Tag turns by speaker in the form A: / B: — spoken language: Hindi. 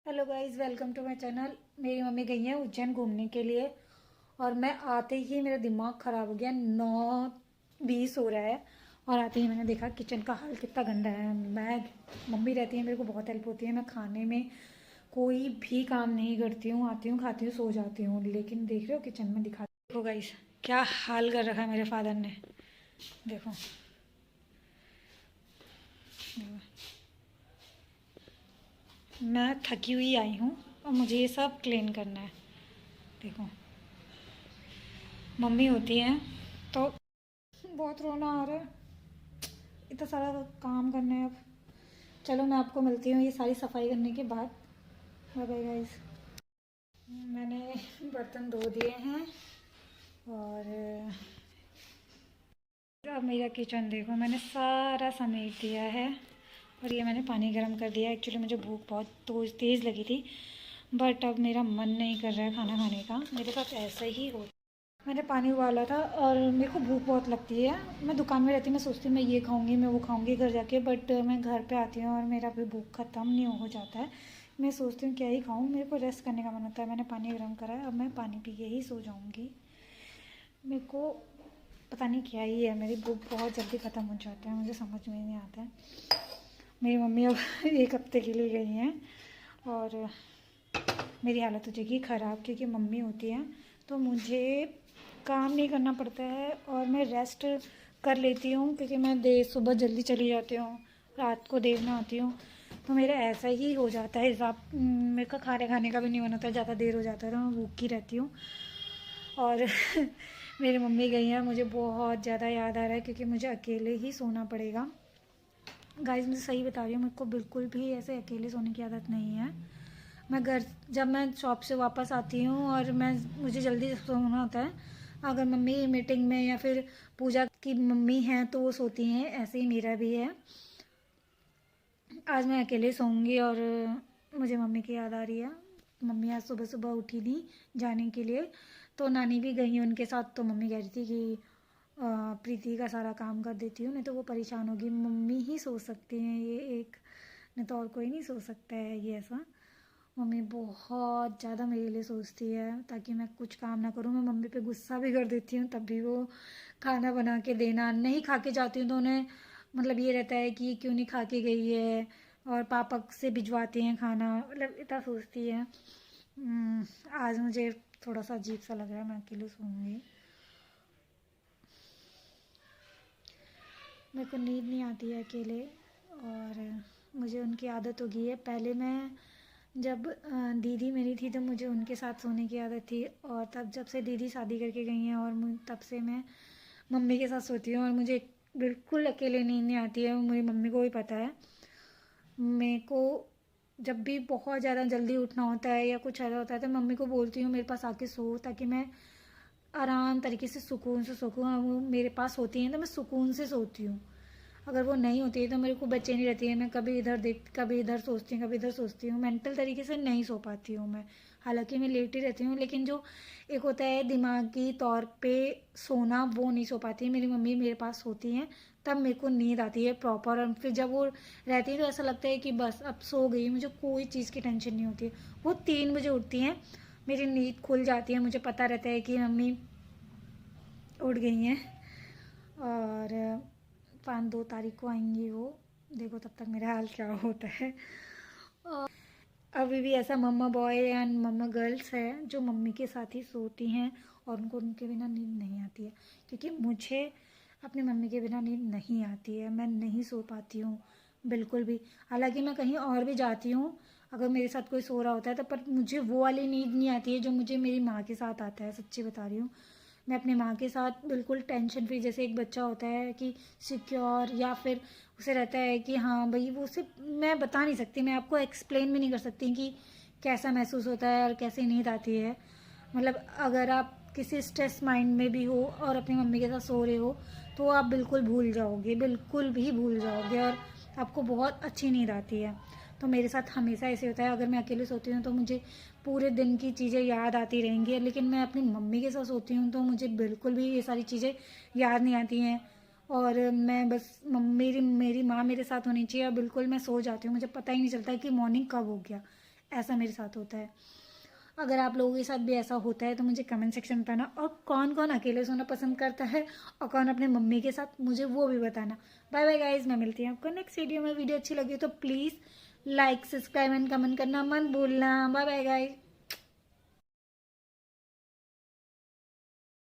A: Hello guys, welcome to my channel. मेरी मम्मी गई है उज्जैन घूमने के लिए और मैं आते ही मेरा दिमाग ख़राब हो गया। 9:20 हो रहा है और आते ही मैंने देखा किचन का हाल कितना गंदा है। मैं मम्मी रहती है, मेरे को बहुत हेल्प होती है। मैं खाने में कोई भी काम नहीं करती हूँ, आती हूँ, खाती हूँ, सो जाती हूँ। लेकिन देख रहे हो किचन में दिखा, देखो गाइस क्या हाल कर रखा है मेरे फादर ने। देखो, देखो। मैं थकी हुई आई हूँ और मुझे ये सब क्लीन करना है। देखो, मम्मी होती हैं तो बहुत रोना आ रहा है। इतना सारा काम करना है अब। चलो मैं आपको मिलती हूँ ये सारी सफाई करने के बाद। Bye bye guys. मैंने बर्तन धो दिए हैं और अब मेरा किचन देखो, मैंने सारा समेट दिया है और ये मैंने पानी गर्म कर दिया। एक्चुअली मुझे भूख बहुत तेज़ लगी थी, बट अब मेरा मन नहीं कर रहा है खाना खाने का। मेरे साथ ऐसा ही हो। मैंने पानी उबाला था और मेरे को भूख बहुत लगती है। मैं दुकान में रहती हूँ, मैं सोचती हूँ मैं ये खाऊंगी, मैं वो खाऊंगी घर जाके, बट मैं घर पे आती हूँ और मेरा भी भूख ख़त्म नहीं हो जाता है। मैं सोचती हूँ क्या ही खाऊं, मेरे को रेस्ट करने का मन होता है। मैंने पानी गर्म करा है, अब मैं पानी पी के ही सो जाऊँगी। मेरे को पता नहीं क्या ही है, मेरी भूख बहुत जल्दी ख़त्म हो जाता है, मुझे समझ में नहीं आता है। मेरी मम्मी अब 1 हफ्ते के लिए गई हैं और मेरी हालत हो जाएगी ख़राब, क्योंकि मम्मी होती है तो मुझे काम नहीं करना पड़ता है और मैं रेस्ट कर लेती हूँ, क्योंकि मैं देर सुबह जल्दी चली जाती हूँ, रात को देर में आती हूँ। तो मेरा ऐसा ही हो जाता है हिसाब। मेरे को खाने खाने का भी नहीं मन होता, ज़्यादा देर हो जाता है तो मैं भूखी रहती हूँ। और मेरी मम्मी गई हैं, मुझे बहुत ज़्यादा याद आ रहा है, क्योंकि मुझे अकेले ही सोना पड़ेगा। गाइस मुझे सही बता रही हूँ, मेरे को बिल्कुल भी ऐसे अकेले सोने की आदत नहीं है। मैं घर जब मैं शॉप से वापस आती हूँ और मुझे जल्दी से सोना होता है। अगर मम्मी मीटिंग में या फिर पूजा की मम्मी हैं तो वो सोती हैं, ऐसे ही मेरा भी है। आज मैं अकेले सोऊंगी और मुझे मम्मी की याद आ रही है। मम्मी आज सुबह सुबह उठी नहीं जाने के लिए, तो नानी भी गई हैं उनके साथ। तो मम्मी कह रही थी कि प्रीति का सारा काम कर देती हूँ, नहीं तो वो परेशान होगी। मम्मी ही सो सकती हैं ये एक, नहीं तो और कोई नहीं सो सकता है ये ऐसा। मम्मी बहुत ज़्यादा मेरे लिए सोचती है ताकि मैं कुछ काम ना करूँ। मैं मम्मी पे गुस्सा भी कर देती हूँ, तब भी वो खाना बना के देना, नहीं खा के जाती हूँ तो उन्हें मतलब ये रहता है कि क्यों नहीं खा के गई है, और पापा से भिजवाती हैं खाना, मतलब इतना सोचती है। आज मुझे थोड़ा सा अजीब सा लग रहा है, मैं अकेले सोऊंगी। मेरे को नींद नहीं आती है अकेले और मुझे उनकी आदत हो गई है। पहले मैं जब दीदी मेरी थी तो मुझे उनके साथ सोने की आदत थी, और तब जब से दीदी शादी करके गई हैं और तब से मैं मम्मी के साथ सोती हूँ और मुझे बिल्कुल अकेले नींद नहीं आती है। मेरी मम्मी को भी पता है। मेरे को जब भी बहुत ज़्यादा जल्दी उठना होता है या कुछ ऐसा होता है तो मम्मी को बोलती हूँ मेरे पास आके सो, ताकि मैं आराम तरीके से सुकून से सोऊँ। वो मेरे पास होती हैं तो मैं सुकून से सोती हूँ। अगर वो नहीं होती है तो मेरे को बेचैनी रहती है। मैं कभी इधर देख, कभी इधर सोचती हूँ, कभी इधर सोचती हूँ। मेंटल तरीके से नहीं सो पाती हूँ मैं। हालांकि मैं लेटी रहती हूँ, लेकिन जो एक होता है दिमागी तौर पे सोना, वो नहीं सो पाती है। मेरी मम्मी मेरे पास सोती हैं तब मेरे को नींद आती है प्रॉपर, और फिर जब वो रहती है तो ऐसा लगता है कि बस अब सो गई, मुझे कोई चीज़ की टेंशन नहीं होती है। वो 3 बजे उठती हैं, मेरी नींद खुल जाती है, मुझे पता रहता है कि मम्मी उठ गई हैं। और 5-2 तारीख को आएंगी वो। देखो तब तक मेरा हाल क्या होता है। और अभी भी ऐसा मम्मा बॉय एंड मम्मा गर्ल्स है जो मम्मी के साथ ही सोती हैं और उनको उनके बिना नींद नहीं आती है, क्योंकि मुझे अपनी मम्मी के बिना नींद नहीं आती है। मैं नहीं सो पाती हूँ बिल्कुल भी। हालांकि मैं कहीं और भी जाती हूँ, अगर मेरे साथ कोई सो रहा होता है तो, पर मुझे वो वाली नींद नहीं आती है जो मुझे मेरी माँ के साथ आता है। सच्ची बता रही हूँ, मैं अपनी माँ के साथ बिल्कुल टेंशन फ्री, जैसे एक बच्चा होता है कि सिक्योर, या फिर उसे रहता है कि हाँ भाई, वो उसे मैं बता नहीं सकती, मैं आपको एक्सप्लेन भी नहीं कर सकती कि कैसा महसूस होता है और कैसे नींद आती है। मतलब अगर आप किसी स्ट्रेस माइंड में भी हो और अपनी मम्मी के साथ सो रहे हो तो आप बिल्कुल भूल जाओगे, बिल्कुल भी भूल जाओगे, और आपको बहुत अच्छी नींद आती है। तो मेरे साथ हमेशा ऐसे होता है, अगर मैं अकेले सोती हूँ तो मुझे पूरे दिन की चीज़ें याद आती रहेंगी, लेकिन मैं अपनी मम्मी के साथ सोती हूँ तो मुझे बिल्कुल भी ये सारी चीज़ें याद नहीं आती हैं। और मैं बस मेरी माँ मेरे साथ होनी चाहिए और बिल्कुल मैं सो जाती हूँ, मुझे पता ही नहीं चलता कि मॉर्निंग कब हो गया। ऐसा मेरे साथ होता है। अगर आप लोगों के साथ भी ऐसा होता है तो मुझे कमेंट सेक्शन में बताना, और कौन कौन अकेले सोना पसंद करता है और कौन अपने मम्मी के साथ, मुझे वो भी बताना। बाय बाय गाइज, मैं मिलती हूँ आपको नेक्स्ट वीडियो में। वीडियो अच्छी लगी तो please like, subscribe and comment करना मत भूलना। Bye bye guys.